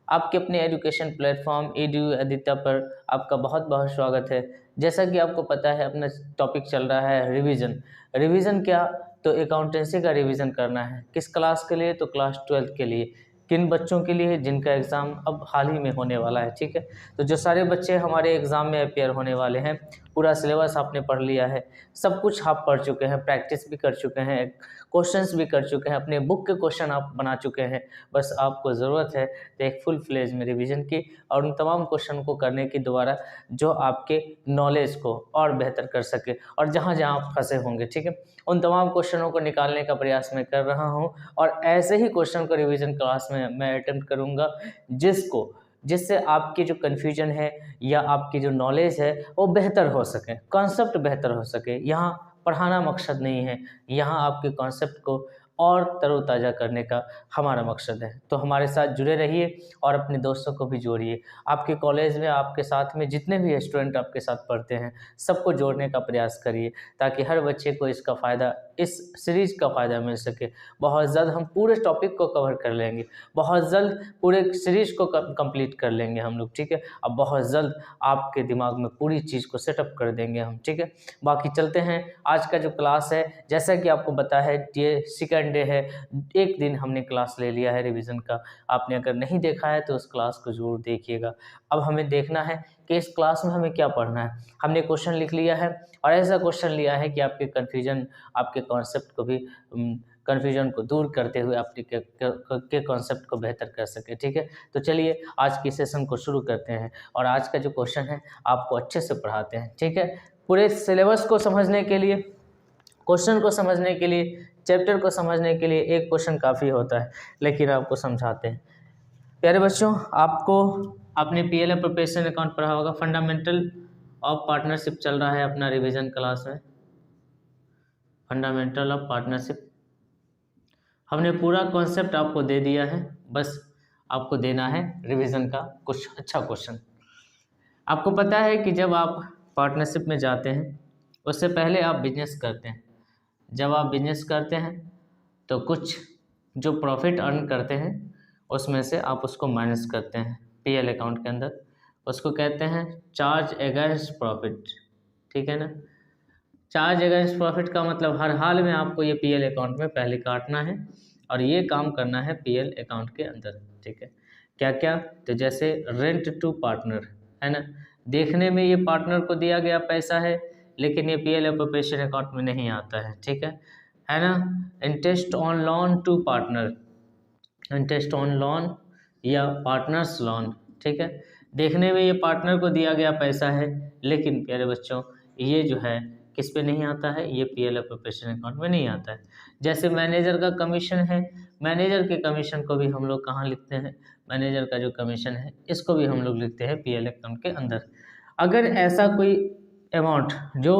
आपके अपने education platform edu Aditya पर आपका बहुत बहुत स्वागत है। जैसा कि आपको पता है अपना टॉपिक चल रहा है रिवीजन। रिवीजन क्या? तो अकाउंटेंसी का रिवीजन करना है। किस क्लास के लिए? तो क्लास 12 के लिए। किन बच्चों के लिए? जिनका एग्ज़ाम अब हाल ही में होने वाला है। ठीक है, तो जो सारे बच्चे हमारे एग्ज़ाम में अपेयर होने वाले हैं, पूरा सिलेबस आपने पढ़ लिया है, सब कुछ आप पढ़ चुके हैं, प्रैक्टिस भी कर चुके हैं, क्वेश्चंस भी कर चुके हैं, अपने बुक के क्वेश्चन आप बना चुके हैं। बस आपको ज़रूरत है तो एक फुल फ्लेज में रिवीजन की और उन तमाम क्वेश्चन को करने की दोबारा, जो आपके नॉलेज को और बेहतर कर सके और जहाँ जहाँ आप फंसे होंगे। ठीक है, उन तमाम क्वेश्चनों को निकालने का प्रयास मैं कर रहा हूँ और ऐसे ही क्वेश्चन को रिवीजन क्लास में मैं अटेम्प्ट करूँगा जिससे आपकी जो कन्फ्यूजन है या आपकी जो नॉलेज है वो बेहतर हो सके, कॉन्सेप्ट बेहतर हो सके। यहाँ पढ़ाना मकसद नहीं है, यहाँ आपके कॉन्सेप्ट को और तरोताज़ा करने का हमारा मकसद है। तो हमारे साथ जुड़े रहिए और अपने दोस्तों को भी जोड़िए। आपके कॉलेज में आपके साथ में जितने भी स्टूडेंट आपके साथ पढ़ते हैं, सबको जोड़ने का प्रयास करिए ताकि हर बच्चे को इसका फ़ायदा, इस सीरीज़ का फ़ायदा मिल सके। बहुत जल्द हम पूरे टॉपिक को कवर कर लेंगे, बहुत जल्द पूरे सीरीज़ को कंप्लीट कर लेंगे हम लोग। ठीक है, अब बहुत जल्द आपके दिमाग में पूरी चीज़ को सेटअप कर देंगे हम। ठीक है, बाकी चलते हैं। आज का जो क्लास है, जैसा कि आपको पता है, ये सेकंड डे है। एक दिन हमने क्लास ले लिया है रिवीजन का। आपने अगर नहीं देखा है तो उस क्लास को ज़रूर देखिएगा। अब हमें देखना है कि इस क्लास में हमें क्या पढ़ना है। हमने क्वेश्चन लिख लिया है और ऐसा क्वेश्चन लिया है कि आपके कन्फ्यूजन, आपके कॉन्सेप्ट को भी कन्फ्यूजन को दूर करते हुए आपके कॉन्सेप्ट को बेहतर कर सके। ठीक है, तो चलिए आज की सेशन को शुरू करते हैं और आज का जो क्वेश्चन है आपको अच्छे से पढ़ाते हैं। ठीक है, पूरे सिलेबस को समझने के लिए, क्वेश्चन को समझने के लिए, चैप्टर को समझने के लिए एक क्वेश्चन काफ़ी होता है, लेकिन आपको समझाते हैं। प्यारे बच्चों, आपने पीएल प्रिपरेशन अकाउंट पढ़ा होगा। फंडामेंटल ऑफ पार्टनरशिप चल रहा है अपना रिवीजन क्लास में, फंडामेंटल ऑफ पार्टनरशिप। हमने पूरा कॉन्सेप्ट आपको दे दिया है, बस आपको देना है रिवीजन का कुछ अच्छा क्वेश्चन। आपको पता है कि जब आप पार्टनरशिप में जाते हैं उससे पहले आप बिजनेस करते हैं। जब आप बिजनेस करते हैं तो कुछ जो प्रॉफिट अर्न करते हैं उसमें से आप उसको माइनस करते हैं पीएल अकाउंट के अंदर। उसको कहते हैं चार्ज अगेंस्ट प्रॉफिट। ठीक है ना, चार्ज अगेंस्ट प्रॉफिट का मतलब हर हाल में आपको ये पीएल अकाउंट में पहले काटना है और ये काम करना है पीएल अकाउंट के अंदर। ठीक है, क्या क्या? तो जैसे रेंट टू पार्टनर है ना, देखने में ये पार्टनर को दिया गया पैसा है लेकिन ये पीएल एप्रोप्रिएशन अकाउंट में नहीं आता है। ठीक है ना। Interest on loan to partner, interest on loan या पार्टनर्स लोन। ठीक है, देखने में ये पार्टनर को दिया गया पैसा है लेकिन प्यारे बच्चों ये जो है किस पे नहीं आता है, ये पीएल एप्रोप्रिएशन अकाउंट में नहीं आता है। जैसे मैनेजर का कमीशन है, मैनेजर के कमीशन को भी हम लोग कहाँ लिखते हैं, मैनेजर का जो कमीशन है इसको भी हम लोग लिखते हैं पीएल अकाउंट के अंदर। अगर ऐसा कोई अमाउंट जो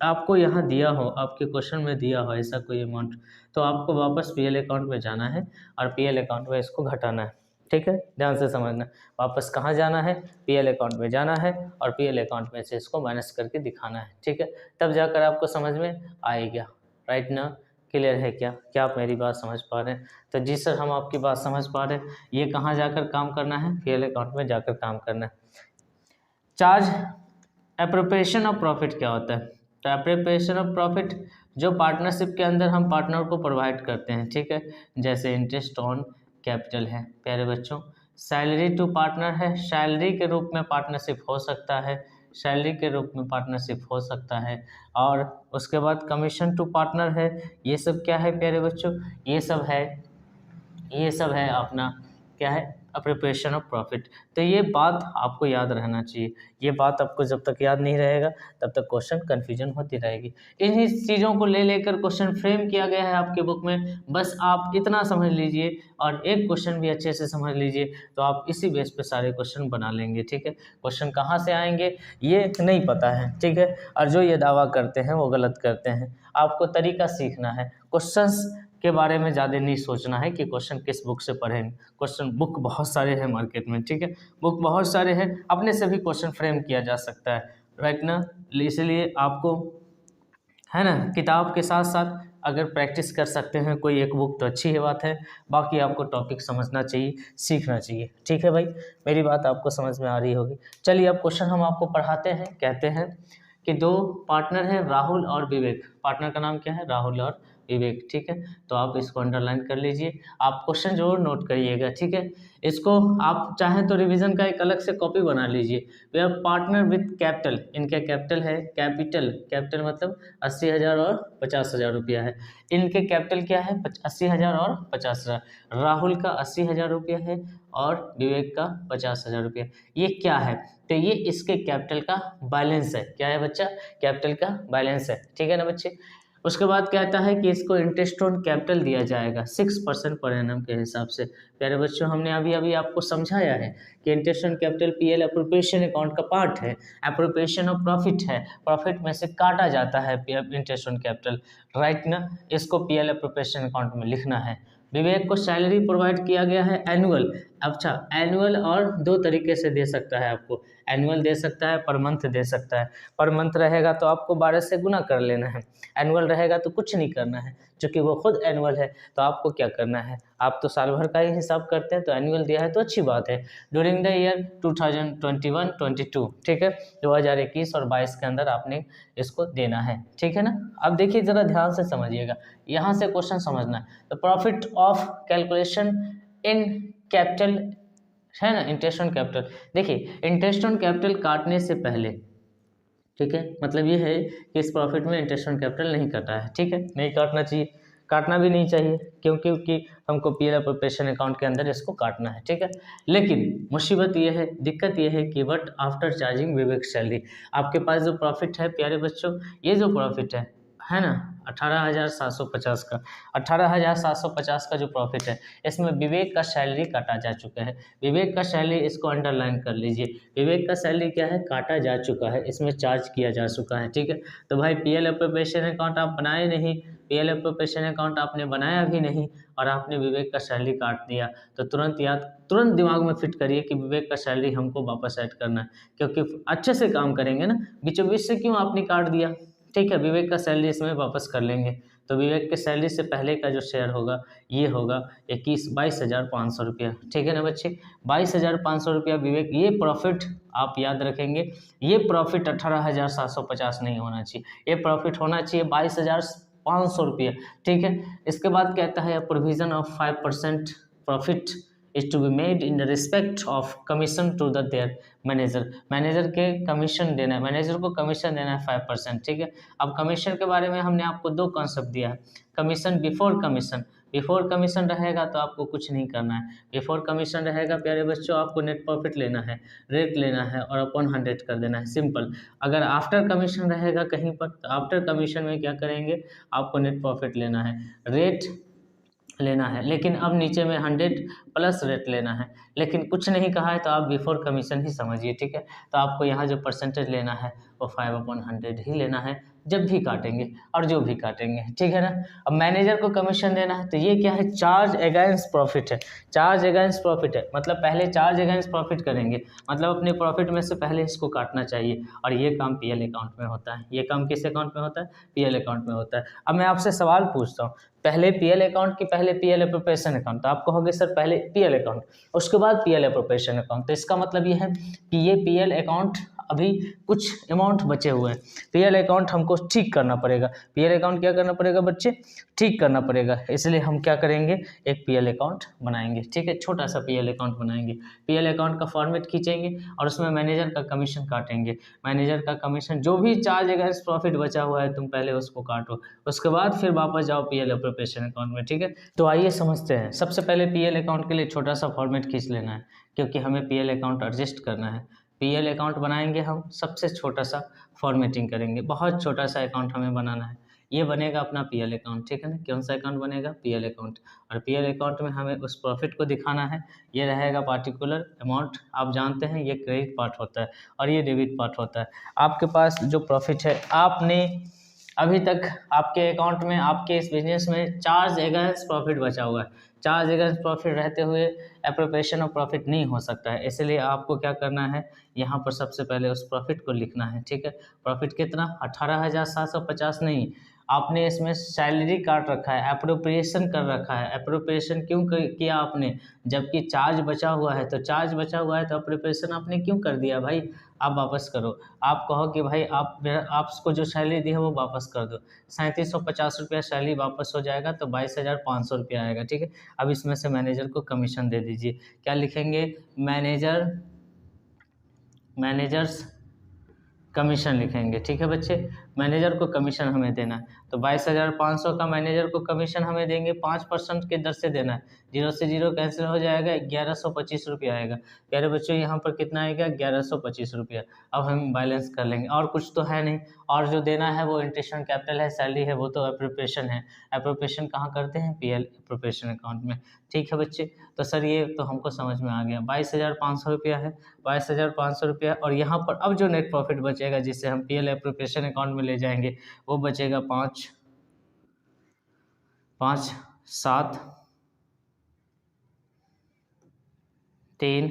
आपको यहाँ दिया हो, आपके क्वेश्चन में दिया हो ऐसा कोई अमाउंट, तो आपको वापस पीएल अकाउंट में जाना है और पीएल अकाउंट में इसको घटाना है। ठीक है, ध्यान से समझना। वापस कहाँ जाना है? पीएल अकाउंट में जाना है और पीएल अकाउंट में से इसको माइनस करके दिखाना है। ठीक है, तब जाकर आपको समझ में आएगा। राइट ना, क्लियर है क्या? क्या आप मेरी बात समझ पा रहे हैं? तो जी सर, हम आपकी बात समझ पा रहे हैं। ये कहाँ जाकर काम करना है? पीएल अकाउंट में जाकर काम करना है। चार्ज एप्रोप्रिएशन ऑफ प्रॉफिट क्या होता है? तो एप्रोप्रिएशन ऑफ प्रॉफिट जो पार्टनरशिप के अंदर हम पार्टनर को प्रोवाइड करते हैं। ठीक है, जैसे इंटरेस्ट ऑन कैपिटल है प्यारे बच्चों, सैलरी टू पार्टनर है, सैलरी के रूप में पार्टनरशिप हो सकता है, सैलरी के रूप में पार्टनरशिप हो सकता है। और उसके बाद कमीशन टू पार्टनर है। ये सब क्या है प्यारे बच्चों? ये सब है अपना क्या है, एप्रोप्रिएशन ऑफ प्रॉफिट। तो ये बात आपको याद रहना चाहिए। ये बात आपको जब तक याद नहीं रहेगा तब तक क्वेश्चन कन्फ्यूजन होती रहेगी। इन्हीं चीज़ों को ले लेकर क्वेश्चन फ्रेम किया गया है आपके बुक में। बस आप इतना समझ लीजिए और एक क्वेश्चन भी अच्छे से समझ लीजिए तो आप इसी बेस पे सारे क्वेश्चन बना लेंगे। ठीक है, क्वेश्चन कहाँ से आएंगे ये नहीं पता है। ठीक है, और जो ये दावा करते हैं वो गलत करते हैं। आपको तरीका सीखना है, क्वेश्चंस के बारे में ज़्यादा नहीं सोचना है कि क्वेश्चन किस बुक से पढ़ेंगे। क्वेश्चन बुक बहुत सारे हैं मार्केट में। ठीक है, बुक बहुत सारे हैं, अपने से भी क्वेश्चन फ्रेम किया जा सकता है। राइट ना, इसलिए आपको है ना किताब के साथ साथ अगर प्रैक्टिस कर सकते हैं कोई एक बुक तो अच्छी है बात है, बाकी आपको टॉपिक समझना चाहिए, सीखना चाहिए। ठीक है भाई, मेरी बात आपको समझ में आ रही होगी। चलिए अब क्वेश्चन हम आपको पढ़ाते हैं। कहते हैं कि दो पार्टनर हैं राहुल और विवेक, पार्टनर का नाम क्या है, राहुल और विवेक। ठीक है, तो आप इसको अंडरलाइन कर लीजिए, आप क्वेश्चन जरूर नोट करिएगा। ठीक है, इसको आप चाहें तो रिवीजन का एक अलग से कॉपी बना लीजिए। वे आर पार्टनर विथ कैपिटल, इनका कैपिटल है, कैपिटल कैपिटल मतलब 80,000 और 50,000 रुपया है। इनके कैपिटल क्या है, 80,000 और 50,000। राहुल का 80,000 रुपया है और विवेक का 50,000 रुपया। ये क्या है, तो ये इसके कैपिटल का बैलेंस है। क्या है बच्चा, कैपिटल का बैलेंस है। ठीक है ना बच्चे। उसके बाद कहता है कि इसको इंटरेस्ट ऑन कैपिटल दिया जाएगा 6% पर एनम के हिसाब से। प्यारे बच्चों, हमने अभी अभी आपको समझाया है कि interest on capital PL appropriation account का पार्ट है, अप्रोप्रिएशन ऑफ प्रॉफिट है, प्रॉफिट में से काटा जाता है इंटरेस्ट ऑन कैपिटल, राइट ना। इसको पीएल अप्रोप्रिएशन अकाउंट में लिखना है। विवेक को सैलरी प्रोवाइड किया गया है एनुअल। अच्छा, एनुअल और दो तरीके से दे सकता है आपको, एनुअल दे सकता है, पर मंथ दे सकता है। पर मंथ रहेगा तो आपको 12 से गुना कर लेना है, एनुअल रहेगा तो कुछ नहीं करना है, क्योंकि वो खुद एनुअल है। तो आपको क्या करना है, आप तो साल भर का ही हिसाब करते हैं, तो एनुअल दिया है तो अच्छी बात है। ड्यूरिंग द ईयर 2021-22, ठीक है, 2021 और 22 के अंदर आपने इसको देना है। ठीक है ना। अब देखिए जरा ध्यान से समझिएगा, यहाँ से क्वेश्चन समझना है। तो profit of calculation in capital है ना, इंटरेस्ट ऑन कैपिटल। देखिए इंटरेस्ट ऑन कैपिटल काटने से पहले, ठीक है, मतलब ये है कि इस प्रॉफिट में इंटरेस्ट ऑन कैपिटल नहीं कटा है। ठीक है, नहीं काटना चाहिए, काटना भी नहीं चाहिए, क्योंकि हमको पीएल अप्रोप्रिएशन अकाउंट के अंदर इसको काटना है। ठीक है, लेकिन मुसीबत ये है, दिक्कत ये है कि but after charging Vivek salary, आपके पास जो प्रॉफिट है प्यारे बच्चों, ये जो प्रॉफिट है ना 18,750 का, 18,750 का जो प्रॉफिट है, इसमें विवेक का सैलरी काटा जा चुका है। विवेक का सैलरी, इसको अंडरलाइन कर लीजिए, विवेक का सैलरी क्या है, काटा जा चुका है, इसमें चार्ज किया जा चुका है। ठीक है, तो भाई पीएल अप्रोप्रिएशन अकाउंट आप बनाए नहीं, पीएल अप्रोप्रिएशन अकाउंट आपने बनाया भी नहीं और आपने विवेक का सैलरी काट दिया, तो तुरंत दिमाग में फिट करिए कि विवेक का सैलरी हमको वापस ऐड करना है, क्योंकि अच्छे से काम करेंगे ना, बीचों बीच से क्यों आपने काट दिया। ठीक है, विवेक का सैलरी इसमें वापस कर लेंगे। तो विवेक के सैलरी से पहले का जो शेयर होगा ये होगा 22,500 रुपया। ठीक है ना बच्चे, 22,500 रुपया विवेक, ये प्रॉफिट आप याद रखेंगे, ये प्रॉफिट 18,750 नहीं होना चाहिए, ये प्रॉफिट होना चाहिए 22,500 रुपया। ठीक है, इसके बाद कहता है provision of 5% profit is to be made in respect of commission to the their manager. Manager के कमीशन देना है, मैनेजर को कमीशन देना है 5%। ठीक है, अब कमीशन के बारे में हमने आपको दो कॉन्सेप्ट दिया है, commission, before commission. Before commission रहेगा तो आपको कुछ नहीं करना है, बिफोर कमीशन रहेगा प्यारे बच्चों आपको नेट प्रॉफिट लेना है, रेट लेना है और अपॉन 100 कर देना है, सिंपल। अगर आफ्टर कमीशन रहेगा कहीं पर, तो आफ्टर कमीशन में क्या करेंगे, आपको नेट प्रॉफिट लेना है, रेट लेना है, लेकिन अब नीचे में 100 प्लस रेट लेना है, लेकिन कुछ नहीं कहा है तो आप बिफोर कमीशन ही समझिए। ठीक है, तो आपको यहाँ जो परसेंटेज लेना है वो 5/100 ही लेना है, जब भी काटेंगे और जो भी काटेंगे। ठीक है ना। अब मैनेजर को कमीशन देना है, तो ये क्या है, चार्ज अगेंस्ट प्रॉफिट है, चार्ज अगेंस्ट प्रॉफिट है, मतलब पहले चार्ज अगेंस्ट प्रॉफिट करेंगे, मतलब अपने प्रॉफिट में से पहले इसको काटना चाहिए, और ये काम पीएल अकाउंट में होता है। ये काम किस अकाउंट में होता है, पीएल अकाउंट में होता है। अब मैं आपसे सवाल पूछता हूँ, पहले पीएल अकाउंट की पहले पीएल अप्रोप्रिएशन अकाउंट, तो आप कहोगे सर पहले पीएल अकाउंट उसके बाद पीएल अप्रोप्रिएशन अकाउंट, तो इसका मतलब ये है कि ये पीएल अकाउंट अभी कुछ अमाउंट बचे हुए हैं, पीएल अकाउंट हमको ठीक करना पड़ेगा, पीएल अकाउंट क्या करना पड़ेगा बच्चे, ठीक करना पड़ेगा, इसलिए हम क्या करेंगे, एक पीएल अकाउंट बनाएंगे। ठीक है, छोटा सा पीएल अकाउंट बनाएंगे, पीएल अकाउंट का फॉर्मेट खींचेंगे और उसमें मैनेजर का कमीशन काटेंगे, मैनेजर का कमीशन, जो भी चार्ज अगेंस्ट प्रॉफिट बचा हुआ है तुम पहले उसको काटो, उसके बाद फिर वापस जाओ पीएल अप्रोप्रिएशन अकाउंट में। ठीक है, तो आइए समझते हैं। सबसे पहले पीएल अकाउंट के लिए छोटा सा फॉर्मेट खींच लेना है, क्योंकि हमें पीएल अकाउंट एडजस्ट करना है। पीएल अकाउंट बनाएंगे हम, सबसे छोटा सा फॉर्मेटिंग करेंगे, बहुत छोटा सा अकाउंट हमें बनाना है, ये बनेगा अपना पीएल अकाउंट। ठीक है ना, कौन सा अकाउंट बनेगा, पीएल अकाउंट, और पीएल अकाउंट में हमें उस प्रॉफिट को दिखाना है, ये रहेगा पार्टिकुलर अमाउंट, आप जानते हैं ये क्रेडिट पार्ट होता है और ये डेबिट पार्ट होता है। आपके पास जो प्रॉफिट है, आपने अभी तक आपके अकाउंट में, आपके इस बिजनेस में चार्ज अगेंस्ट प्रॉफिट बचा हुआ है, चार्ज अगेंस्ट प्रॉफिट रहते हुए एप्रोप्रिएशन ऑफ प्रॉफिट नहीं हो सकता है, इसलिए आपको क्या करना है, यहाँ पर सबसे पहले उस प्रॉफिट को लिखना है। ठीक है, प्रॉफिट कितना, 18,750 नहीं, आपने इसमें सैलरी काट रखा है, अप्रोप्रिएशन कर रखा है। अप्रोप्रिएशन क्यों किया आपने, जबकि चार्ज बचा हुआ है, तो चार्ज बचा हुआ है तो अप्रोप्रिएशन आपने क्यों कर दिया भाई। आप वापस करो, आप कहो कि भाई आपको जो सैलरी दी है वो वापस कर दो। 3750 रुपया सैलरी वापस हो जाएगा तो 22,500 रुपया आएगा, ठीक है। अब इसमें से मैनेजर को कमीशन दे दीजिए। क्या लिखेंगे, मैनेजर्स कमीशन लिखेंगे, ठीक है बच्चे। मैनेजर को कमीशन हमें देना है, तो 22,500 का मैनेजर को कमीशन हमें देंगे, 5% के दर से देना है। 0 से 0 कैंसिल हो जाएगा, 1125 रुपया आएगा। प्यारे बच्चों यहाँ पर कितना आएगा, 1125 रुपया। अब हम बैलेंस कर लेंगे, और कुछ तो है नहीं, और जो देना है वो इंटरेस्ट ऑन कैपिटल है, सैलरी है, वो तो अप्रोप्रिएशन है। अप्रोप्रिएशन कहाँ करते हैं, PL अप्रोप्रिएशन अकाउंट में, ठीक है बच्चे। तो सर ये तो हमको समझ में आ गया, 22,500 रुपया है, 22,500 रुपया। और यहाँ पर अब जो नेट प्रॉफिट बचेगा जिसे हम PL एप्रोप्रिएशन अकाउंट में ले जाएंगे, वो बचेगा 5 7 3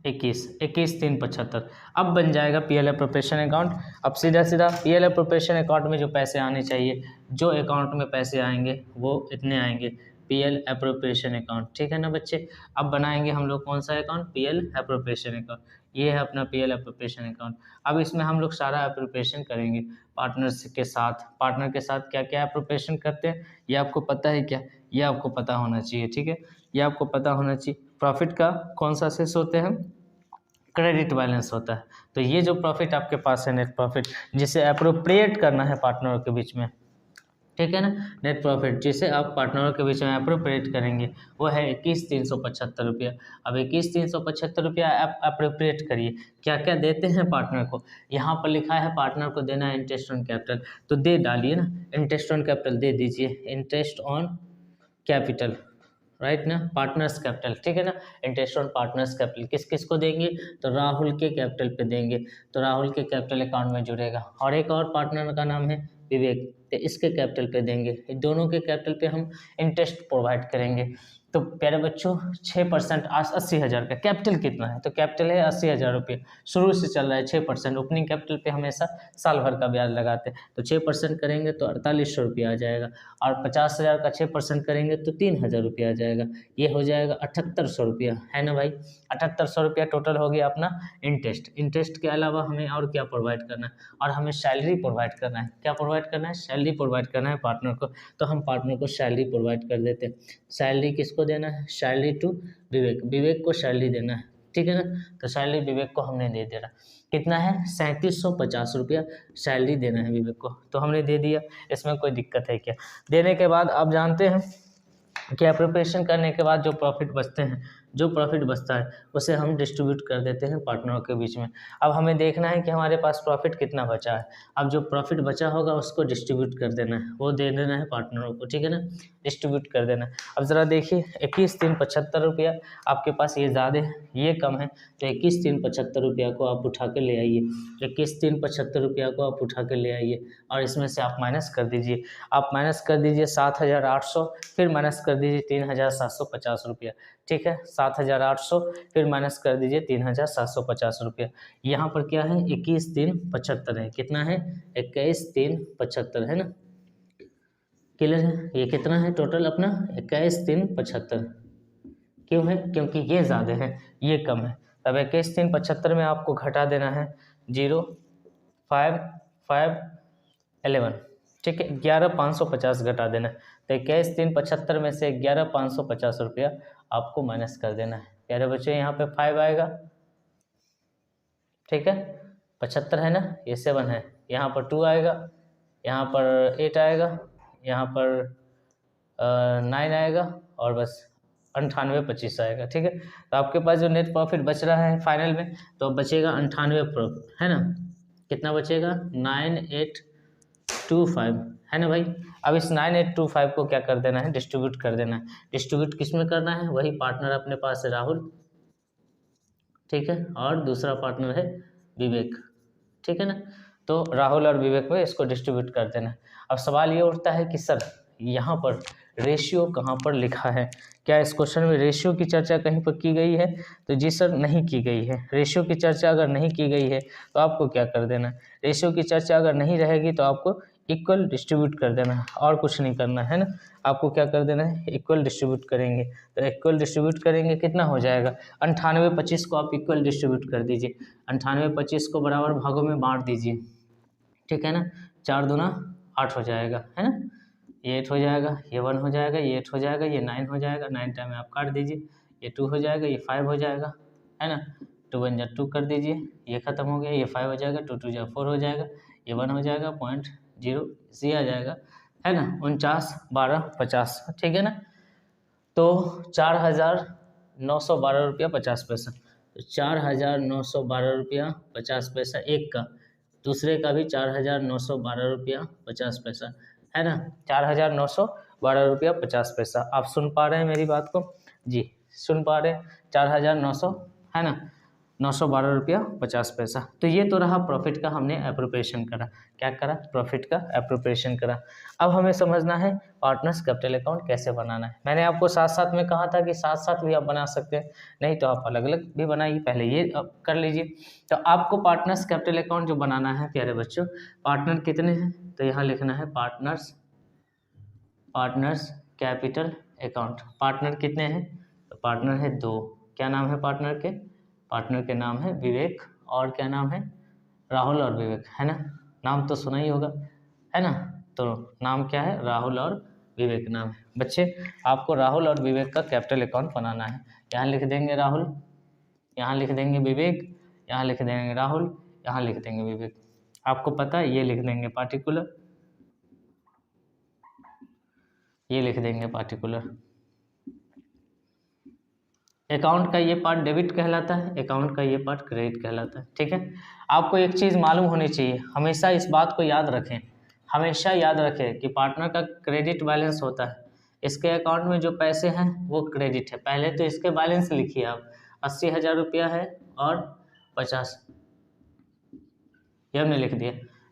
21 3 75। अब बन जाएगा PL एप्रोप्रिएशन अकाउंट। अब सीधा सीधा PL एप्रोप्रिएशन अकाउंट में जो पैसे आने चाहिए, जो अकाउंट में पैसे आएंगे वो इतने आएंगे, PL एप्रोप्रिएशन अकाउंट, ठीक है ना बच्चे। अब बनाएंगे हम लोग कौन सा अकाउंट, PL एप्रोप्रिएशन अकाउंट। ये है अपना PL एप्रोप्रिएशन अकाउंट। अब इसमें हम लोग सारा एप्रोप्रिएशन करेंगे पार्टनर्स के साथ। पार्टनर के साथ क्या क्या एप्रोप्रिएशन करते हैं ये आपको पता है क्या, ये आपको पता होना चाहिए, ठीक है। ये आपको पता होना चाहिए। प्रॉफिट का कौन सा सेस होते हैं, क्रेडिट बैलेंस होता है। तो ये जो प्रॉफिट आपके पास है नेट प्रॉफिट, जिसे अप्रोप्रिएट करना है पार्टनरों के बीच में, ठीक है ना। नेट प्रॉफिट जिसे आप पार्टनरों के बीच में अप्रोप्रिएट करेंगे वो है 21,375 रुपया। अब 21,375 रुपया आप अप्रोप्रिएट करिए, क्या क्या देते हैं पार्टनर को। यहाँ पर लिखा है पार्टनर को देना है इंटरेस्ट ऑन कैपिटल, तो दे डालिए ना, इंटरेस्ट ऑन कैपिटल दे दीजिए, इंटरेस्ट ऑन कैपिटल, राइट ना, पार्टनर्स कैपिटल, ठीक है ना। इंटरेस्ट ऑन पार्टनर्स कैपिटल किस किस को देंगे, तो राहुल के कैपिटल पे देंगे, तो राहुल के कैपिटल अकाउंट में जुड़ेगा। और एक और पार्टनर का नाम है विवेक, तो इसके कैपिटल पे देंगे। दोनों के कैपिटल पे हम इंटरेस्ट प्रोवाइड करेंगे। तो प्यारे बच्चों 6% 80,000 का कैपिटल कितना है, तो कैपिटल है 80,000 रुपये, शुरू से चल रहा है 6%। ओपनिंग कैपिटल पे हमेशा साल भर का ब्याज लगाते हैं, तो 6% करेंगे तो 4800 रुपया आ जाएगा। और 50,000 का 6% करेंगे तो 3,000 रुपया आ जाएगा। ये हो जाएगा 7800 रुपया, है ना भाई। 7800 रुपया टोटल हो गया अपना इंटरेस्ट। इंटरेस्ट के अलावा हमें और क्या प्रोवाइड करना है, और हमें सैलरी प्रोवाइड करना है। क्या प्रोवाइड करना है, सैलरी प्रोवाइड करना है पार्टनर को, तो हम पार्टनर को सैलरी प्रोवाइड कर देते हैं। सैलरी किसको देना है, सैलरी टू विवेक, विवेक को सैलरी देना है, ठीक है ना। तो सैलरी विवेक को हमने दे दिया, कितना है 3750 रुपया सैलरी देना है विवेक को, तो हमने दे दिया। इसमें कोई दिक्कत है क्या। देने के बाद आप जानते हैं कि अप्रोप्रिएशन करने के बाद जो प्रॉफिट बचते हैं, जो प्रॉफिट बचता है उसे हम डिस्ट्रीब्यूट कर देते हैं पार्टनरों के बीच में। अब हमें देखना है कि हमारे पास प्रॉफिट कितना बचा है। अब जो प्रॉफिट बचा होगा उसको डिस्ट्रीब्यूट कर देना है, वो दे देना है पार्टनरों को, ठीक है ना, डिस्ट्रीब्यूट कर देना है। अब ज़रा देखिए 21,375 रुपया आपके पास, ये ज़्यादा है ये कम है, तो 21,375 रुपया को आप उठा के ले आइए, 21,375 रुपया को आप उठा के ले आइए, और इसमें से आप माइनस कर दीजिए। आप माइनस कर दीजिए 7,800, फिर माइनस कर दीजिए 3,750 रुपया, ठीक है। 7,800 फिर माइनस कर दीजिए 3,750 रुपया। यहाँ पर क्या है 21,375 है, कितना है 21,375 है ना, क्लियर है। ये कितना है टोटल अपना 21,375, क्यों है, क्योंकि ये ज़्यादा है ये कम है। तब 21,375 में आपको घटा देना है 0 5 5 11, ठीक है, 11,550 घटा देना है। तो 21,375 में से 11,550 रुपया आपको माइनस कर देना है। प्यारे बच्चों यहाँ पे 5 आएगा, ठीक है, 75 है ना, ये 7 है, यहाँ पर 2 आएगा, यहाँ पर 8 आएगा, यहाँ पर 9 आएगा, और बस 98,25 आएगा, ठीक है। तो आपके पास जो नेट प्रॉफिट बच रहा है फाइनल में, तो बचेगा 98 प्रॉफिट, है ना, कितना बचेगा 9825, है ना भाई। अब इस 9825 को क्या कर देना है, डिस्ट्रीब्यूट कर देना है। डिस्ट्रीब्यूट किस में करना है, वही पार्टनर अपने पास है राहुल, ठीक है, और दूसरा पार्टनर है विवेक, ठीक है ना। तो राहुल और विवेक में इसको डिस्ट्रीब्यूट कर देना है। अब सवाल ये उठता है कि सर यहाँ पर रेशियो कहाँ पर लिखा है, क्या इस क्वेश्चन में रेशियो की चर्चा कहीं पर की गई है, तो जी सर नहीं की गई है। रेशियो की चर्चा अगर नहीं की गई है तो आपको क्या कर देना है, रेशियो की चर्चा अगर नहीं रहेगी तो आपको इक्वल डिस्ट्रीब्यूट कर देना है, और कुछ नहीं करना है ना। आपको क्या कर देना है, इक्वल डिस्ट्रीब्यूट करेंगे। तो इक्वल डिस्ट्रीब्यूट करेंगे कितना हो जाएगा, 98 25 को आप इक्वल डिस्ट्रीब्यूट कर दीजिए, 98 25 को बराबर भागों में बांट दीजिए, ठीक है ना। 4 दूना 8 हो जाएगा, है ना। ये 8 हो जाएगा, ये 1 हो जाएगा, ये 8 हो जाएगा, ये 9 हो जाएगा, 9 टाइम आप काट दीजिए, ये 2 हो जाएगा, ये 5 हो जाएगा, है ना। 2 1 जा 2 कर दीजिए, ये खत्म हो गया, ये 5 हो जाएगा, 2 2 जा 4 हो जाएगा, ये 1 हो जाएगा, 0.0 आ जाएगा, है ना। 49 12 50, ठीक है ना। तो 4,912 रुपया 50 पैसा। तो 4,912 रुपया 50 पैसा एक का, दूसरे का भी 4,912 रुपया 50 पैसा, है ना। 4,912 रुपया 50 पैसा। आप सुन पा रहे हैं मेरी बात को जी, सुन पा रहे हैं। 4,900, है ना, 912 रुपया 50 पैसा। तो ये तो रहा प्रॉफिट का, हमने एप्रोप्रिएशन करा। क्या करा, प्रॉफिट का एप्रोप्रिएशन करा। अब हमें समझना है पार्टनर्स कैपिटल अकाउंट कैसे बनाना है। मैंने आपको साथ साथ में कहा था कि साथ साथ भी आप बना सकते हैं, नहीं तो आप अलग अलग भी बनाइए, पहले ये कर लीजिए। तो आपको पार्टनर्स कैपिटल अकाउंट जो बनाना है प्यारे बच्चों, पार्टनर कितने हैं, तो यहाँ लिखना है पार्टनर्स कैपिटल अकाउंट। पार्टनर कितने हैं, तो पार्टनर है 2। क्या नाम है पार्टनर के, पार्टनर के नाम है विवेक, और क्या नाम है, राहुल और विवेक, है ना। नाम तो सुना ही होगा, है ना। तो नाम क्या है, राहुल और विवेक नाम है। बच्चे आपको राहुल और विवेक का कैपिटल अकाउंट बनाना है। यहाँ लिख देंगे राहुल, यहाँ लिख देंगे विवेक, यहाँ लिख देंगे राहुल, यहाँ लिख देंगे विवेक। आपको पता है, ये लिख देंगे पार्टिकुलर, ये लिख देंगे पार्टिकुलर। अकाउंट का ये पार्ट डेबिट कहलाता है, अकाउंट का ये पार्ट क्रेडिट कहलाता है, ठीक है। आपको एक चीज़ मालूम होनी चाहिए, हमेशा इस बात को याद रखें, हमेशा याद रखें कि पार्टनर का क्रेडिट बैलेंस होता है, इसके अकाउंट में जो पैसे हैं वो क्रेडिट है। पहले तो इसके बैलेंस लिखिए आप, 80,000 रुपया है और 50, ये हमने लिख दिया।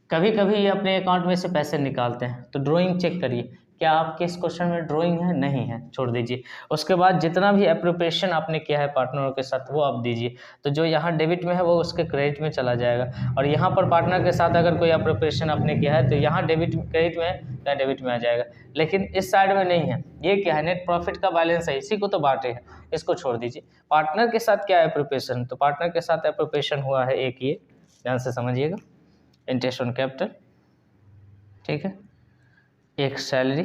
कभी कभी ये अपने अकाउंट में से पैसे निकालते हैं, तो ड्राइंग चेक करिए, क्या आपके इस क्वेश्चन में ड्राइंग है, नहीं है, छोड़ दीजिए। उसके बाद जितना भी एप्रोप्रिएशन आपने किया है पार्टनरों के साथ वो आप दीजिए। तो जो यहाँ डेबिट में है वो उसके क्रेडिट में चला जाएगा, और यहाँ पर पार्टनर के साथ अगर कोई एप्रोप्रिएशन आपने किया है तो यहाँ डेबिट क्रेडिट में है तो डेबिट में आ जाएगा, लेकिन इस साइड में नहीं है। ये क्या है, नेट प्रॉफिट का बैलेंस है, इसी को तो बांटे हैं, इसको छोड़ दीजिए। पार्टनर के साथ क्या एप्रोप्रिएशन, तो पार्टनर के साथ एप्रोप्रिएशन हुआ है एक, ये ध्यान से समझिएगा, इंटरेस्ट ऑन कैपिटल, ठीक है, एक सैलरी,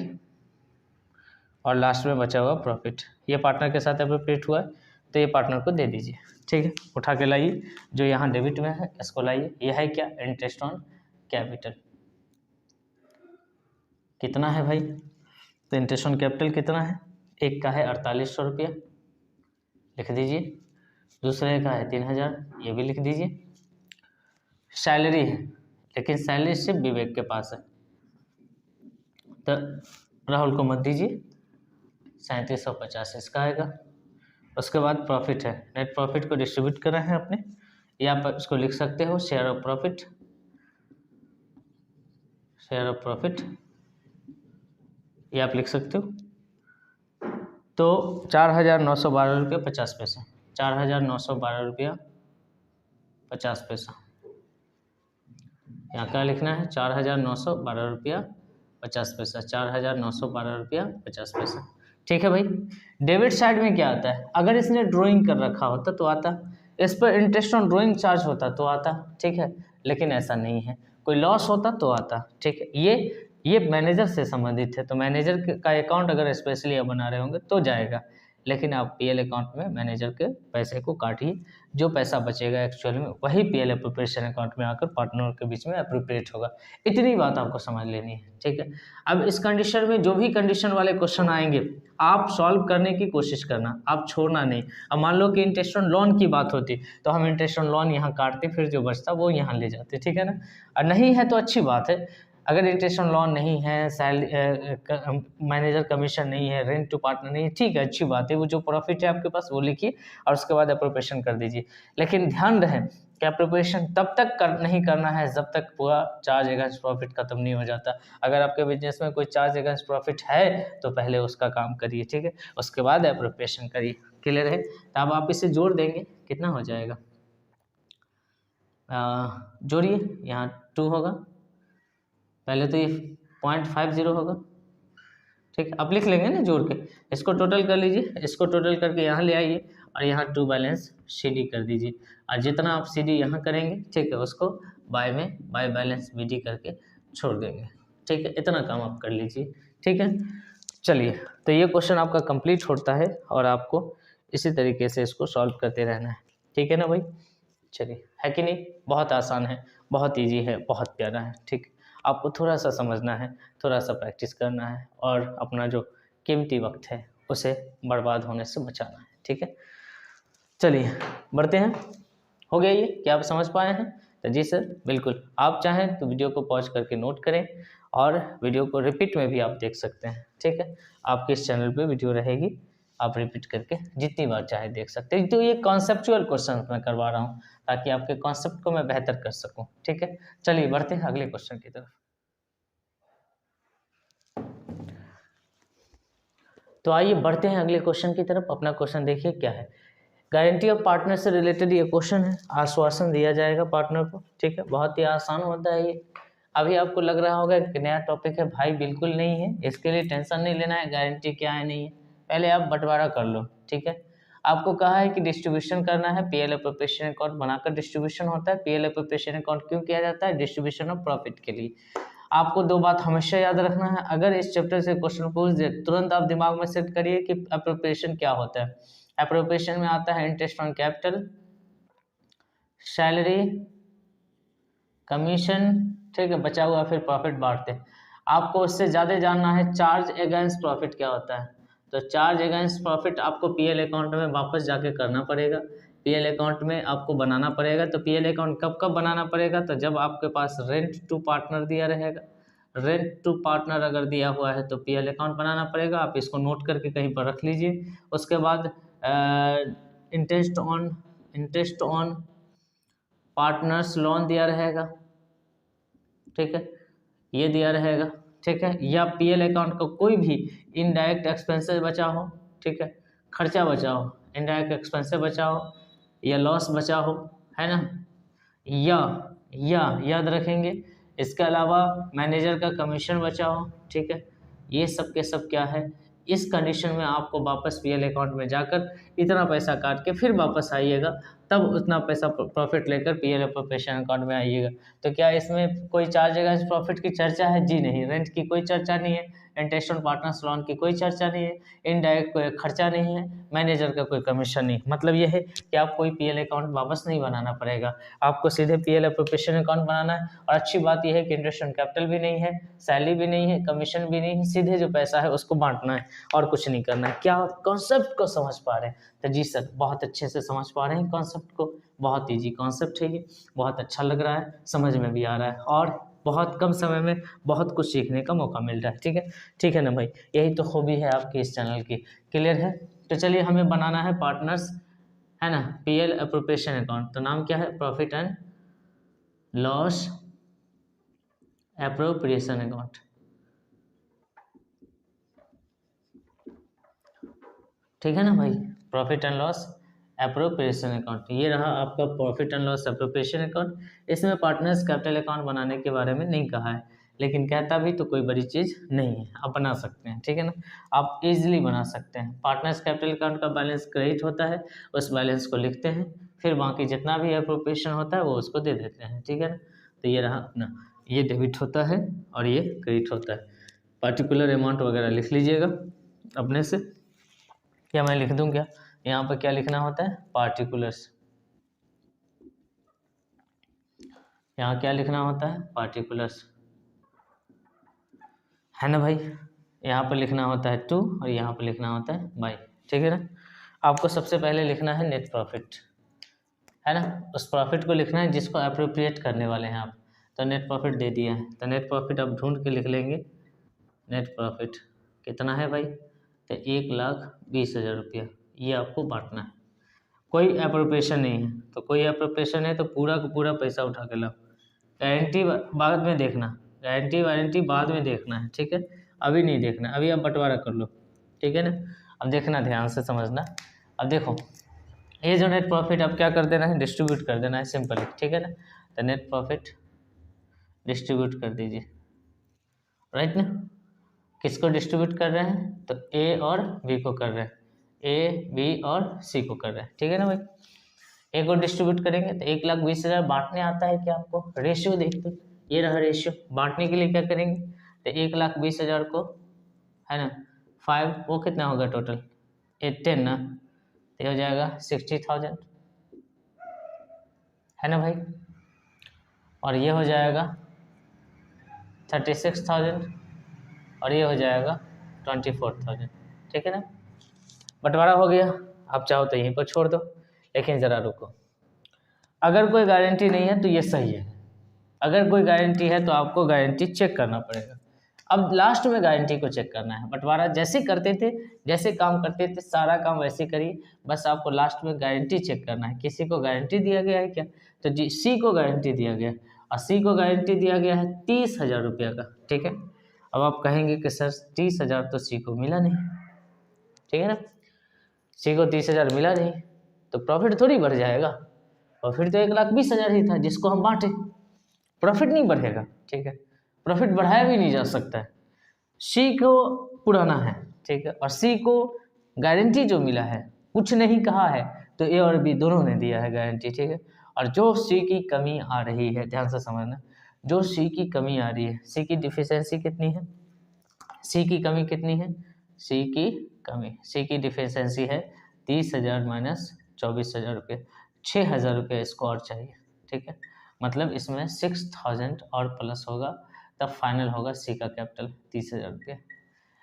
और लास्ट में बचा हुआ प्रॉफिट। ये पार्टनर के साथ एप्रोप्रिएट हुआ है तो ये पार्टनर को दे दीजिए, ठीक है। उठा के लाइए, जो यहाँ डेबिट में है इसको लाइए। ये है क्या, इंटरेस्ट ऑन कैपिटल। कितना है भाई, तो इंटरेस्ट ऑन कैपिटल कितना है, एक का है 4800 रुपया, लिख दीजिए। दूसरे का है 3000, ये भी लिख दीजिए। सैलरी है, लेकिन सैलरी सिर्फ विवेक के पास है, तो राहुल को मत दीजिए, 3750 इसका आएगा। उसके बाद प्रॉफिट है, नेट प्रॉफिट को डिस्ट्रीब्यूट कर रहे हैं अपने, या आप इसको लिख सकते हो share of profit, share of profit, ये आप लिख सकते हो। तो 4,912 रुपया 50 पैसा, 4,912 रुपया 50 पैसा। यहाँ क्या लिखना है, 4,912 रुपया 50 पैसा, 4,912 रुपया 50 पैसा, ठीक है भाई। डेबिट साइड में क्या आता है, अगर इसने ड्राइंग कर रखा होता तो आता, इस पर इंटरेस्ट ऑन ड्राइंग चार्ज होता तो आता, ठीक है, लेकिन ऐसा नहीं है। कोई लॉस होता तो आता, ठीक है। ये मैनेजर से संबंधित है, तो मैनेजर का अकाउंट अगर स्पेशली आप बना रहे होंगे तो जाएगा, लेकिन आप पीएल अकाउंट में मैनेजर के पैसे को काटिए, जो पैसा बचेगा एक्चुअल में वही पीएल एप्रोप्रिएशन अकाउंट में आकर पार्टनर के बीच में एप्रोप्रिएट होगा। इतनी बात आपको समझ लेनी है, ठीक है। अब इस कंडीशन में जो भी कंडीशन वाले क्वेश्चन आएंगे आप सॉल्व करने की कोशिश करना, आप छोड़ना नहीं। अब मान लो कि इंटरेस्ट ऑन लोन की बात होती तो हम इंटरेस्ट ऑन लोन यहाँ काटते, फिर जो बचता वो यहाँ ले जाते, ठीक है ना। और नहीं है तो अच्छी बात है, अगर इंटरेस्ट ऑन लोन नहीं है, मैनेजर कमीशन नहीं है, रेंट टू पार्टनर नहीं है, ठीक है, अच्छी बात है। वो जो प्रॉफिट है आपके पास वो लिखिए और उसके बाद एप्रोप्रिएशन कर दीजिए। लेकिन ध्यान रहे कि एप्रोप्रिएशन तब तक नहीं करना है जब तक पूरा चार्ज अगेंस्ट प्रॉफिट खत्म नहीं हो जाता। अगर आपके बिजनेस में कोई चार्ज अगेंस्ट प्रॉफिट है तो पहले उसका काम करिए, ठीक है, उसके बाद एप्रोप्रिएशन करिए। क्लियर है, तो अब आप इसे जोड़ देंगे, कितना हो जाएगा, जोड़िए, यहाँ 2 होगा, पहले तो ये 0.50 होगा, ठीक, आप लिख लेंगे ना जोड़ के। इसको टोटल कर लीजिए, इसको टोटल करके यहाँ ले आइए और यहाँ टू बैलेंस सी डी कर दीजिए, और जितना आप सी डी यहाँ करेंगे, ठीक है, उसको बाय में बाय बैलेंस बी डी करके छोड़ देंगे, ठीक है। इतना काम आप कर लीजिए, ठीक है। चलिए, तो ये क्वेश्चन आपका कंप्लीट होता है और आपको इसी तरीके से इसको सॉल्व करते रहना है, ठीक है ना भाई। चलिए, है कि नहीं, बहुत आसान है, बहुत इजी है, बहुत प्यारा है, ठीक। आपको थोड़ा सा समझना है, थोड़ा सा प्रैक्टिस करना है और अपना जो कीमती वक्त है उसे बर्बाद होने से बचाना है, ठीक है। चलिए बढ़ते हैं। हो गया ये, क्या आप समझ पाए हैं? तो जी सर, बिल्कुल। आप चाहें तो वीडियो को पॉज करके नोट करें और वीडियो को रिपीट में भी आप देख सकते हैं, ठीक है। आपके इस चैनल पे वीडियो रहेगी, आप रिपीट करके जितनी बार चाहे देख सकते हैं। तो ये कॉन्सेप्चुअल क्वेश्चन मैं करवा रहा हूँ ताकि आपके कॉन्सेप्ट को मैं बेहतर कर सकूँ, ठीक है। चलिए बढ़ते हैं अगले क्वेश्चन की तरफ। तो आइए बढ़ते हैं अगले क्वेश्चन की तरफ। अपना क्वेश्चन देखिए क्या है। गारंटी ऑफ पार्टनर से रिलेटेड ये क्वेश्चन है। आश्वासन दिया जाएगा पार्टनर को, ठीक है। बहुत ही आसान होता है ये। अभी आपको लग रहा होगा कि नया टॉपिक है, भाई बिल्कुल नहीं है, इसके लिए टेंशन नहीं लेना है, गारंटी क्या है नहीं है, पहले आप बंटवारा कर लो, ठीक है। आपको कहा है कि डिस्ट्रीब्यूशन करना है, पीएल एप्रोप्रिएशन अकाउंट बनाकर डिस्ट्रीब्यूशन होता है। पीएल एप्रोप्रिएशन अकाउंट क्यों किया जाता है? डिस्ट्रीब्यूशन ऑफ प्रॉफिट के लिए। आपको दो बात हमेशा याद रखना है, अगर इस चैप्टर से क्वेश्चन पूछ दे तुरंत आप दिमाग में सेट करिए कि एप्रोप्रिएशन क्या होता है। एप्रोप्रिएशन में आता है interest on capital, salary, commission, ठीक है, बचा हुआ फिर प्रॉफिट बांटते हैं। आपको उससे ज़्यादा जानना है चार्ज अगेंस्ट प्रॉफिट क्या होता है। तो चार्ज अगेंस्ट प्रॉफिट आपको पीएल अकाउंट में वापस जाके करना पड़ेगा, पीएल अकाउंट में आपको बनाना पड़ेगा। तो पीएल अकाउंट कब कब बनाना पड़ेगा? तो जब आपके पास रेंट टू पार्टनर दिया रहेगा, रेंट टू पार्टनर अगर दिया हुआ है तो पीएल अकाउंट बनाना पड़ेगा। आप इसको नोट करके कहीं पर रख लीजिए। उसके बाद इंटरेस्ट ऑन पार्टनर्स लोन दिया रहेगा, ठीक है, ये दिया रहेगा, ठीक है। या पीएल अकाउंट का कोई भी इनडायरेक्ट एक्सपेंसेस बचा हो, ठीक है, खर्चा बचा हो, इनडायरेक्ट एक्सपेंसेस बचा हो या लॉस बचा हो, है ना, या याद रखेंगे। इसके अलावा मैनेजर का कमीशन बचा हो, ठीक है। ये सब के सब क्या है, इस कंडीशन में आपको वापस पीएल अकाउंट में जाकर इतना पैसा काट के फिर वापस आइएगा, तब उतना पैसा प्रॉफिट लेकर पीएल एप्रोप्रिएशन अकाउंट में आइएगा। तो क्या इसमें कोई चार्ज अगेंस्ट प्रॉफिट की चर्चा है? जी नहीं। रेंट की कोई चर्चा नहीं है, इंटरेस्ट ऑन पार्टनर्स लोन की कोई चर्चा नहीं है, इनडायरेक्ट कोई खर्चा नहीं है, मैनेजर का कोई कमीशन नहीं। मतलब यह है कि आप कोई पीएल अकाउंट वापस नहीं बनाना पड़ेगा, आपको सीधे पीएल एप्रोप्रिएशन अकाउंट बनाना है। और अच्छी बात यह है कि इंटरेस्ट ऑन कैपिटल भी नहीं है, सैलरी भी नहीं है, कमीशन भी नहीं है, सीधे जो पैसा है उसको बांटना है और कुछ नहीं करना है। क्या कॉन्सेप्ट को समझ पा रहे हैं? तो जी सर, बहुत अच्छे से समझ पा रहे हैं कॉन्सेप्ट को। बहुत इजी कॉन्सेप्ट है ये, बहुत अच्छा लग रहा है, समझ में भी आ रहा है और बहुत कम समय में बहुत कुछ सीखने का मौका मिल रहा है, ठीक है। ठीक है ना भाई, यही तो खूबी है आपकी इस चैनल की। क्लियर है? तो चलिए, हमें बनाना है पार्टनर्स, है ना, पीएल एप्रोप्रिएशन अकाउंट। तो नाम क्या है? Profit and loss appropriation account, ठीक है ना भाई। Profit and loss appropriation account, ये रहा आपका profit and loss appropriation account. इसमें पार्टनर्स कैपिटल अकाउंट बनाने के बारे में नहीं कहा है, लेकिन कहता भी तो कोई बड़ी चीज़ नहीं है, आप बना सकते हैं, ठीक है ना। आप इजीली बना सकते हैं। पार्टनर्स कैपिटल अकाउंट का बैलेंस क्रेडिट होता है, उस बैलेंस को लिखते हैं, फिर बाकी जितना भी एप्रोप्रिएशन होता है वो उसको दे देते हैं, ठीक है ना। तो ये रहा अपना, ये डेबिट होता है और ये क्रेडिट होता है। पर्टिकुलर अमाउंट वगैरह लिख लीजिएगा अपने से, क्या मैं लिख दूं क्या? यहाँ पर क्या लिखना होता है? पार्टिकुलर्स। यहाँ क्या लिखना होता है? पार्टिकुलर्स, है ना भाई। यहाँ पर लिखना होता है टू और यहाँ पर लिखना होता है बाई, ठीक है ना। आपको सबसे पहले लिखना है नेट प्रॉफिट, है ना, उस प्रॉफिट को लिखना है जिसको अप्रोप्रिएट करने वाले हैं आप। तो नेट प्रॉफिट दे दिया है, तो नेट प्रॉफिट आप ढूंढ के लिख लेंगे। नेट प्रॉफिट कितना है भाई? तो 1,20,000 रुपया, ये आपको बांटना है। कोई एप्रोप्रिएशन नहीं है, तो कोई एप्रोप्रिएशन है तो पूरा का पूरा पैसा उठा के लाओ। गारंटी बाद में देखना, गारंटी वारंटी बाद में देखना है, ठीक है, अभी नहीं देखना। अभी आप बंटवारा कर लो, ठीक है ना। अब देखना, ध्यान से समझना। अब देखो, ये जो नेट प्रॉफिट अब क्या कर देना है? डिस्ट्रीब्यूट कर देना है सिंपली, ठीक है ना। तो नेट प्रॉफिट डिस्ट्रीब्यूट कर दीजिए, राइट ना। किसको डिस्ट्रीब्यूट कर रहे हैं, तो ए और बी को कर रहे हैं, ए बी और सी को कर रहे हैं, ठीक है ना भाई। ए को डिस्ट्रीब्यूट करेंगे तो 1,20,000 बांटने आता है क्या आपको, रेशियो देखते, ये रहा रेशियो। बांटने के लिए क्या करेंगे, तो 1,20,000 को है ना 5, वो कितना होगा टोटल 10 ना, तो हो जाएगा 60,000 है ना भाई। और ये हो जाएगा 36,000 और ये हो जाएगा 24,000, ठीक है ना। बंटवारा हो गया, आप चाहो तो यहीं पर छोड़ दो, लेकिन ज़रा रुको। अगर कोई गारंटी नहीं है तो ये सही है, अगर कोई गारंटी है तो आपको गारंटी चेक करना पड़ेगा। अब लास्ट में गारंटी को चेक करना है। बंटवारा जैसे करते थे, जैसे काम करते थे, सारा काम वैसे करिए, बस आपको लास्ट में गारंटी चेक करना है। किसी को गारंटी दिया गया है क्या, तो जी सी को गारंटी दिया गया है, और सी को गारंटी दिया गया है 30,000 रुपये का, ठीक है। अब आप कहेंगे कि सर 30,000 तो सी को मिला नहीं, ठीक है ना, सी को 30,000 मिला नहीं तो प्रॉफिट थोड़ी बढ़ जाएगा, प्रॉफिट तो 1,20,000 ही था जिसको हम बांटे, प्रॉफिट नहीं बढ़ेगा, ठीक है, प्रॉफिट बढ़ाया भी नहीं जा सकता है। सी को पुराना है, ठीक है, और सी को गारंटी जो मिला है, कुछ नहीं कहा है, तो ए और बी दोनों ने दिया है गारंटी, ठीक है। और जो सी की कमी आ रही है, ध्यान से समझना, जो सी की कमी आ रही है, सी की डिफिशियंसी कितनी है, सी की कमी कितनी है, सी की कमी, सी की डिफिशियंसी है 30,000 माइनस 24,000 रुपये, 6,000 रुपये इसको और चाहिए, ठीक है। मतलब इसमें 6,000 और प्लस होगा, तब फाइनल होगा सी का कैपिटल 30,000 रुपये।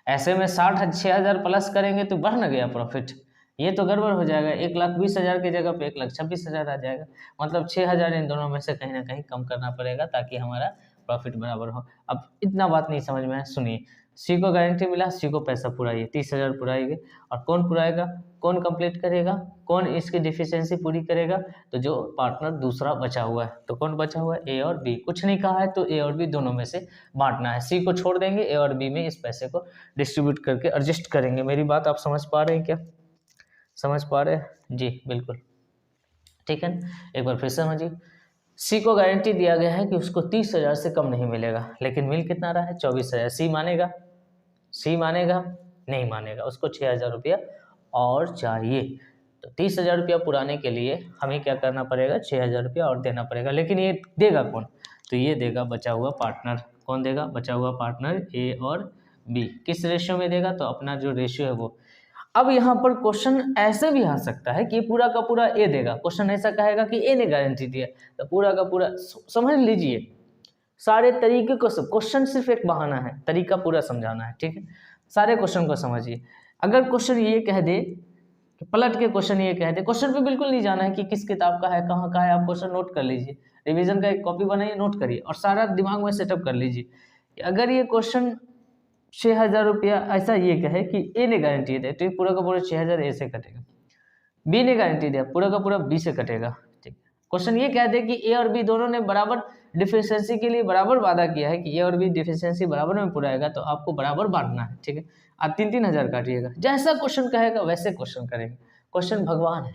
ऐसे में 6,000 प्लस करेंगे तो बढ़ न गया प्रॉफिट, ये तो गड़बड़ हो जाएगा, 1,20,000 की जगह पे 1,26,000 आ जाएगा, मतलब 6,000 इन दोनों में से कहीं ना कहीं कम करना पड़ेगा ताकि हमारा प्रॉफिट बराबर हो। अब इतना बात नहीं समझ में आया, सुनिए, सी को गारंटी मिला, सी को पैसा पुराइए, 30,000 पुराइए, और कौन पुराएगा, कौन कंप्लीट करेगा, कौन इसकी डिफिशियंसी पूरी करेगा, तो जो पार्टनर दूसरा बचा हुआ है, तो कौन बचा हुआ है, ए और बी। कुछ नहीं कहा है तो ए और बी दोनों में से बांटना है, सी को छोड़ देंगे, ए और बी में इस पैसे को डिस्ट्रीब्यूट करके एडजस्ट करेंगे। मेरी बात आप समझ पा रहे हैं क्या, समझ पा रहे हैं जी, बिल्कुल, ठीक है। एक बार फिर समझिए, सी को गारंटी दिया गया है कि उसको 30,000 से कम नहीं मिलेगा, लेकिन मिल कितना रहा है 24,000, सी मानेगा, सी मानेगा, नहीं मानेगा, उसको 6,000 रुपया और चाहिए, तो 30,000 रुपया पुराने के लिए हमें क्या करना पड़ेगा, 6,000 रुपया और देना पड़ेगा। लेकिन ये देगा कौन, तो ये देगा बचा हुआ पार्टनर। कौन देगा, बचा हुआ पार्टनर ए और बी। किस रेशियो में देगा, तो अपना जो रेशियो है वो। अब यहाँ पर क्वेश्चन ऐसे भी आ सकता है कि ये पूरा का पूरा ए देगा, क्वेश्चन ऐसा कहेगा कि ए ने गारंटी दिया, तो पूरा का पूरा समझ लीजिए सारे तरीके को, सब क्वेश्चन सिर्फ एक बहाना है, तरीका पूरा समझाना है, ठीक है। सारे क्वेश्चन को समझिए। अगर क्वेश्चन ये कह दे, पलट के क्वेश्चन ये कह दे, क्वेश्चन पे बिल्कुल नहीं जाना है कि किस किताब का है, कहाँ का है, आप क्वेश्चन नोट कर लीजिए, रिवीजन का एक कॉपी बनाइए, नोट करिए और सारा दिमाग में सेटअप कर लीजिए। अगर ये क्वेश्चन 6,000 रुपया ऐसा ये कहे कि ए ने गारंटी दे, तो ये पूरा का पूरा 6,000 ए से कटेगा, बी ने गारंटी दिया, पूरा का पूरा बी से कटेगा, ठीक। क्वेश्चन ये कह दे कि ए और बी दोनों ने बराबर डिफिशियंसी के लिए बराबर वादा किया है कि ए और बी डिफिशियंसी बराबर में पुराएगा, तो आपको बराबर बांटना है, ठीक है। आप 3,000 काटिएगा, जैसा क्वेश्चन कहेगा वैसे क्वेश्चन करेंगे। क्वेश्चन भगवान है,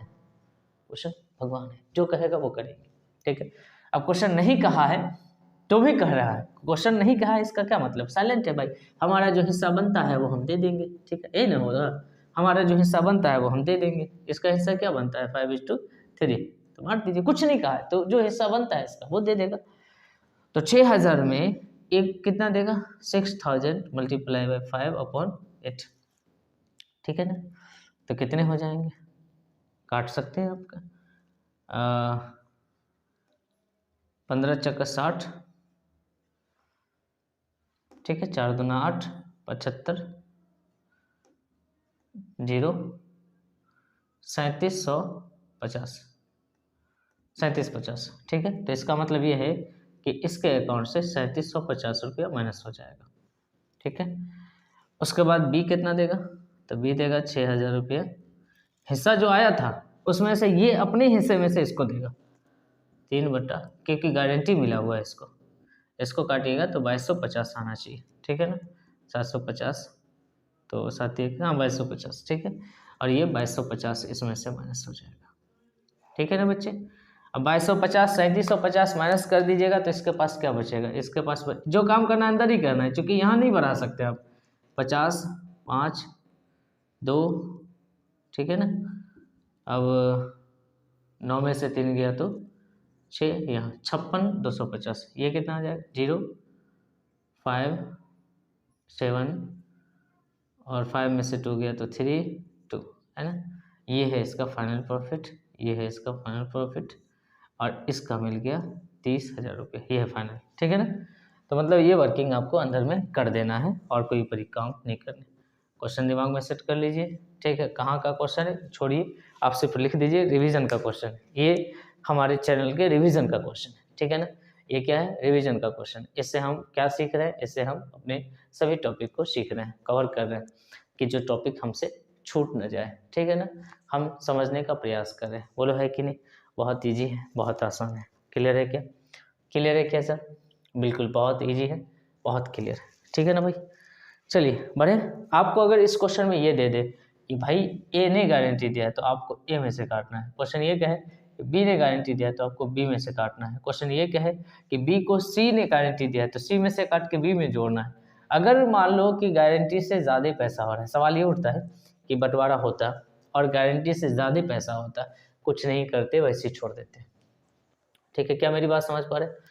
क्वेश्चन भगवान है, जो कहेगा वो करेंगे, ठीक है। अब क्वेश्चन नहीं कहा है तो भी कह रहा है, क्वेश्चन नहीं कहा है इसका क्या मतलब, साइलेंट है भाई, हमारा जो हिस्सा बनता है वो हम दे देंगे, ठीक है, ये ना होगा, हमारा जो हिस्सा बनता है वो हम दे देंगे। इसका हिस्सा क्या बनता है 5:3, तो बांट दीजिए, कुछ नहीं कहा है, तो जो हिस्सा बनता है इसका वो दे देगा। तो 6,000 में एक कितना देगा, 6,000 मल्टीप्लाई बाई 5/8, ठीक है ना। तो कितने हो जाएंगे, काट सकते हैं आपका 15 चक्का 60, ठीक है, 4 दूना 8, 75, 0, 3750, 3750, ठीक है। तो इसका मतलब ये है कि इसके अकाउंट से 3750 रुपया माइनस हो जाएगा, ठीक है। उसके बाद बी कितना देगा, तो बी देगा 6,000 रुपया, हिस्सा जो आया था उसमें से ये अपने हिस्से में से इसको देगा 3/, क्योंकि गारंटी मिला हुआ है इसको, इसको काटिएगा तो 2250 आना चाहिए, ठीक है ना, 750, तो 7 हाँ 2250, ठीक है। और ये 2250 इसमें से माइनस हो जाएगा, ठीक है ना बच्चे। अब 2250 3750 माइनस कर दीजिएगा तो इसके पास क्या बचेगा, इसके पास जो काम करना है अंदर ही करना है, क्योंकि यहाँ नहीं बढ़ा सकते आप। 50 5 2, ठीक है ना। अब 9 में से 3 गया तो 6, यहाँ 56 250, ये कितना आ जाएगा 0 5 7 और 5 में से 2 गया तो 3 2, है ना। ये है इसका फाइनल प्रॉफिट, ये है इसका फाइनल प्रॉफिट, और इसका मिल गया 30,000 रुपये, ये है फाइनल, ठीक है ना। तो मतलब ये वर्किंग आपको अंदर में कर देना है और कोई बड़ी काम नहीं करनी। क्वेश्चन दिमाग में सेट कर लीजिए, ठीक है। कहाँ का क्वेश्चन है छोड़िए, आप सिर्फ लिख दीजिए रिवीजन का क्वेश्चन, ये हमारे चैनल के रिवीजन का क्वेश्चन है, ठीक है ना। ये क्या है, रिवीजन का क्वेश्चन। इससे हम क्या सीख रहे हैं, इससे हम अपने सभी टॉपिक को सीख रहे हैं, कवर कर रहे हैं कि जो टॉपिक हमसे छूट न जाए, ठीक है ना। हम समझने का प्रयास कर रहे हैं, बोलो है कि नहीं। बहुत ईजी है, बहुत आसान है। क्लियर है क्या, क्लियर है क्या सर? बिल्कुल बहुत ईजी है, बहुत क्लियर है, ठीक है ना भाई। चलिए बढ़े। आपको अगर इस क्वेश्चन में ये दे दे कि भाई ए ने गारंटी दिया है तो आपको ए में से काटना है। क्वेश्चन ये कहे कि बी ने गारंटी दिया है तो आपको बी में से काटना है। क्वेश्चन ये कहे कि बी को सी ने गारंटी दिया है तो सी में से काट के बी में जोड़ना है। अगर मान लो कि गारंटी से ज़्यादा पैसा हो रहा है, सवाल ये उठता है कि बंटवारा होता और गारंटी से ज़्यादा पैसा होता, कुछ नहीं करते वैसे ही छोड़ देते, ठीक है। क्या मेरी बात समझ पा रहे?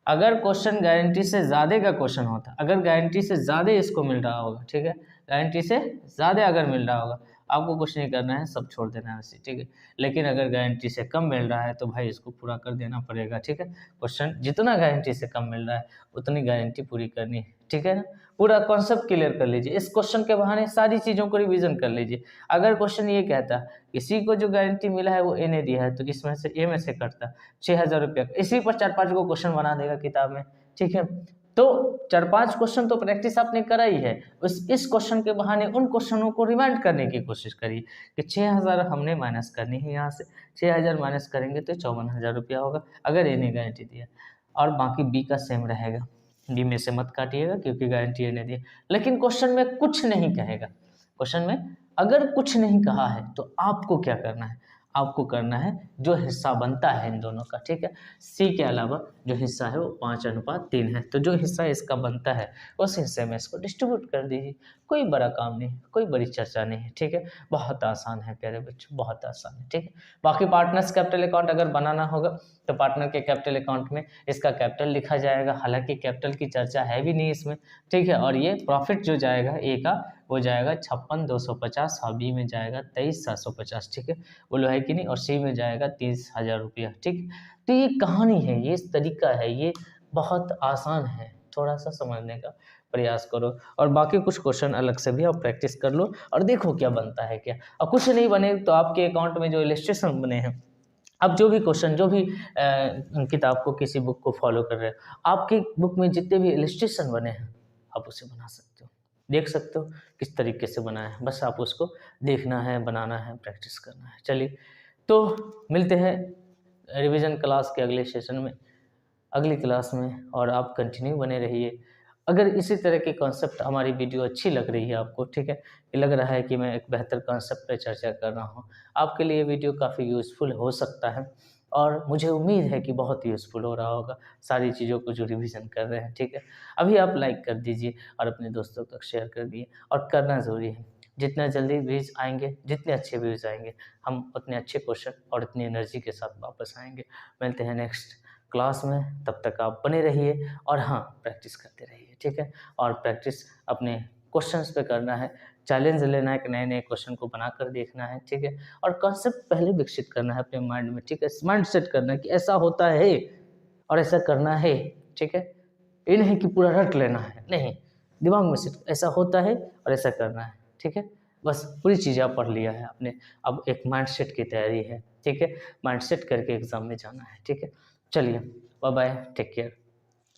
अगर क्वेश्चन गारंटी से ज़्यादा का क्वेश्चन होता, अगर गारंटी से ज़्यादा इसको मिल रहा होगा, ठीक है, गारंटी से ज़्यादा अगर मिल रहा होगा, आपको कुछ नहीं करना है, सब छोड़ देना है वैसे, ठीक है। लेकिन अगर गारंटी से कम मिल रहा है तो भाई इसको पूरा कर देना पड़ेगा, ठीक है। क्वेश्चन जितना गारंटी से कम मिल रहा है उतनी गारंटी पूरी करनी है, ठीक है ना। पूरा कॉन्सेप्ट क्लियर कर लीजिए, इस क्वेश्चन के बहाने सारी चीज़ों को रिवीजन कर लीजिए। अगर क्वेश्चन ये कहता किसी को जो गारंटी मिला है वो ए ने दिया है तो इसमें से ए में से कटता 6,000 रुपया, इसी पर 4-5 को क्वेश्चन बना देगा किताब में, ठीक है। तो 4-5 क्वेश्चन तो प्रैक्टिस आपने करा ही है, इस क्वेश्चन के बहाने उन क्वेश्चनों को रिमाइंड करने की कोशिश करिए कि 6,000 हमने माइनस करनी है, यहाँ से 6,000 माइनस करेंगे तो 54,000 रुपया होगा अगर ए ने गारंटी दिया, और बाकी बी का सेम रहेगा। बी में से मत काटिएगा क्योंकि गारंटी ए ने दी। लेकिन क्वेश्चन में कुछ नहीं कहेगा, क्वेश्चन में अगर कुछ नहीं कहा है तो आपको क्या करना है, आपको करना है जो हिस्सा बनता है इन दोनों का, ठीक है। सी के अलावा जो हिस्सा है वो 5:3 है, तो जो हिस्सा इसका बनता है उस हिस्से में इसको डिस्ट्रीब्यूट कर दीजिए। कोई बड़ा काम नहीं, कोई बड़ी चर्चा नहीं है, ठीक है। बहुत आसान है प्यारे बच्चों, बहुत आसान है, ठीक है। बाकी पार्टनर्स कैपिटल अकाउंट अगर बनाना होगा तो पार्टनर के कैपिटल अकाउंट में इसका कैपिटल लिखा जाएगा, हालांकि कैपिटल की चर्चा है भी नहीं इसमें, ठीक है। और ये प्रॉफिट जो जाएगा ए का वो जाएगा 56,250 और बी में जाएगा 23,750, ठीक है। बोलो है कि नहीं। और सी में जाएगा 30,000 रुपया, ठीक। तो ये कहानी है, ये तरीका है, ये बहुत आसान है, थोड़ा सा समझने का प्रयास करो। और बाकी कुछ क्वेश्चन अलग से भी आप प्रैक्टिस कर लो और देखो क्या बनता है क्या। और कुछ नहीं बने तो आपके अकाउंट में जो इलस्ट्रेशन बने हैं, आप जो भी क्वेश्चन, जो भी किताब को, किसी बुक को फॉलो कर रहे हो, आपकी बुक में जितने भी इलस्ट्रेशन बने हैं आप उसे बना सकते हो, देख सकते हो किस तरीके से बनाया है। बस आप उसको देखना है, बनाना है, प्रैक्टिस करना है। चलिए तो मिलते हैं रिवीजन क्लास के अगले सेशन में, अगली क्लास में, और आप कंटिन्यू बने रहिए। अगर इसी तरह के कॉन्सेप्ट, हमारी वीडियो अच्छी लग रही है आपको, ठीक है, कि लग रहा है कि मैं एक बेहतर कॉन्सेप्ट पर चर्चा कर रहा हूँ, आपके लिए वीडियो काफ़ी यूज़फुल हो सकता है, और मुझे उम्मीद है कि बहुत यूज़फुल हो रहा होगा सारी चीज़ों को जो रिवीजन कर रहे हैं, ठीक है। अभी आप लाइक कर दीजिए और अपने दोस्तों तक शेयर कर दिए, और करना ज़रूरी है। जितना जल्दी व्यूज़ आएंगे, जितने अच्छे व्यूज़ आएंगे, हम उतने अच्छे क्वेश्चन और इतनी एनर्जी के साथ वापस आएंगे। मिलते हैं नेक्स्ट क्लास में, तब तक आप बने रहिए और हाँ, प्रैक्टिस करते रहिए, ठीक है। और प्रैक्टिस अपने क्वेश्चंस पे करना है, चैलेंज लेना है कि नए नए क्वेश्चन को बनाकर देखना है, ठीक है। और कॉन्सेप्ट पहले विकसित करना है अपने माइंड में, ठीक है। माइंड सेट करना है कि ऐसा होता है और ऐसा करना है, ठीक है। ये नहीं कि पूरा रट लेना है, नहीं, दिमाग में सेट, ऐसा होता है और ऐसा करना है, ठीक है। बस पूरी चीज़ें आप पढ़ लिया है आपने, अब एक माइंड सेट की तैयारी है, ठीक है। माइंड सेट करके एग्ज़ाम में जाना है, ठीक है। चलिए बाय बाय, टेक केयर।